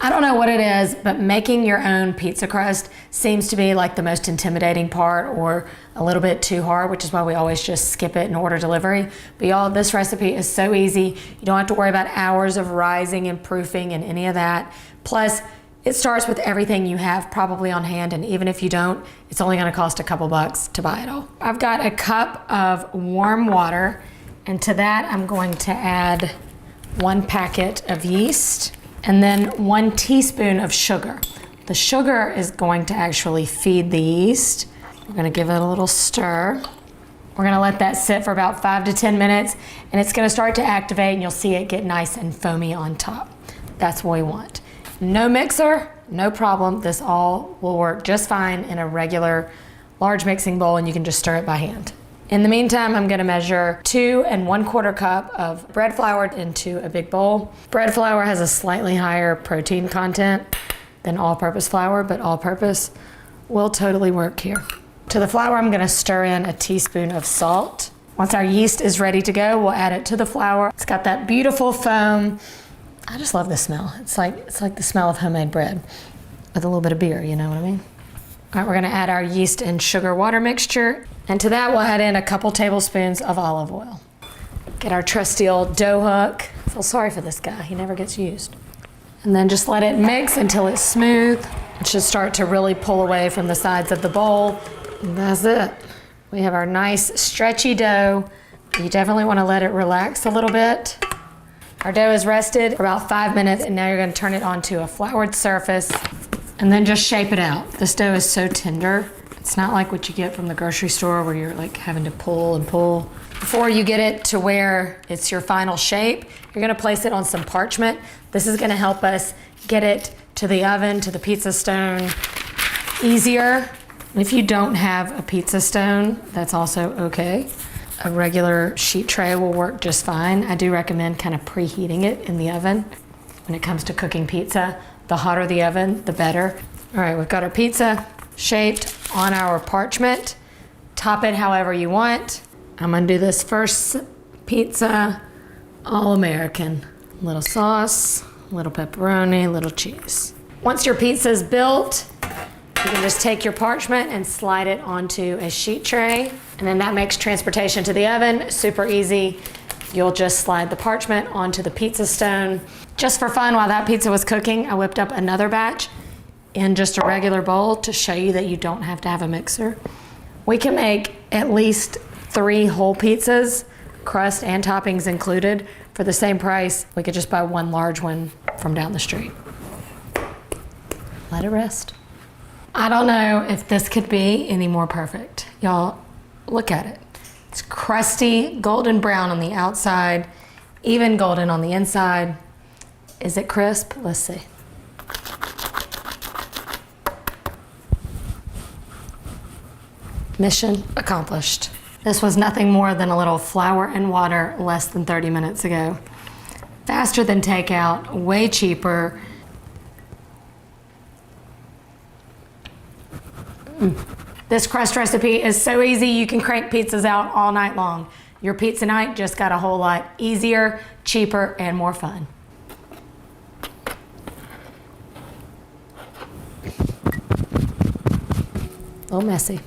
I don't know what it is, but making your own pizza crust seems to be like the most intimidating part, or a little bit too hard, which is why we always just skip it and order delivery. But y'all, this recipe is so easy. You don't have to worry about hours of rising and proofing and any of that. Plus, it starts with everything you have probably on hand, and even if you don't, it's only gonna cost a couple bucks to buy it all. I've got a cup of warm water, and to that I'm going to add 1 packet of yeast, and then 1 teaspoon of sugar. The sugar is going to actually feed the yeast. We're gonna give it a little stir. We're gonna let that sit for about 5 to 10 minutes, and it's gonna start to activate, and you'll see it get nice and foamy on top. That's what we want. No mixer, no problem. This all will work just fine in a regular large mixing bowl, and you can just stir it by hand. In the meantime, I'm gonna measure 2 1/4 cup of bread flour into a big bowl. Bread flour has a slightly higher protein content than all-purpose flour, but all-purpose will totally work here. To the flour, I'm gonna stir in a teaspoon of salt. Once our yeast is ready to go, we'll add it to the flour. It's got that beautiful foam. I just love the smell. It's like the smell of homemade bread with a little bit of beer, you know what I mean? All right, we're gonna add our yeast and sugar water mixture. And to that, we'll add in a couple tablespoons of olive oil. Get our trusty old dough hook. I feel sorry for this guy, he never gets used. And then just let it mix until it's smooth. It should start to really pull away from the sides of the bowl. And that's it. We have our nice stretchy dough. You definitely wanna let it relax a little bit. Our dough is rested for about 5 minutes, and now you're gonna turn it onto a floured surface and then just shape it out. This dough is so tender. It's not like what you get from the grocery store where you're like having to pull and pull. Before you get it to where it's your final shape, you're gonna place it on some parchment. This is gonna help us get it to the oven, to the pizza stone easier. If you don't have a pizza stone, that's also okay. A regular sheet tray will work just fine. I do recommend kind of preheating it in the oven. When it comes to cooking pizza, the hotter the oven, the better. All right, we've got our pizza shaped on our parchment. Top it however you want. I'm gonna do this first pizza, all American. Little sauce, little pepperoni, little cheese. Once your pizza's built, you can just take your parchment and slide it onto a sheet tray, and then that makes transportation to the oven super easy. You'll just slide the parchment onto the pizza stone. Just for fun, while that pizza was cooking, I whipped up another batch in just a regular bowl to show you that you don't have to have a mixer. We can make at least 3 whole pizzas, crust and toppings included, for the same price. We could just buy 1 large one from down the street. Let it rest. I don't know if this could be any more perfect. Y'all, look at it. It's crusty, golden brown on the outside, even golden on the inside. Is it crisp? Let's see. Mission accomplished. This was nothing more than a little flour and water less than 30 minutes ago. Faster than takeout, way cheaper. This crust recipe is so easy, you can crank pizzas out all night long. Your pizza night just got a whole lot easier, cheaper, and more fun. A little messy.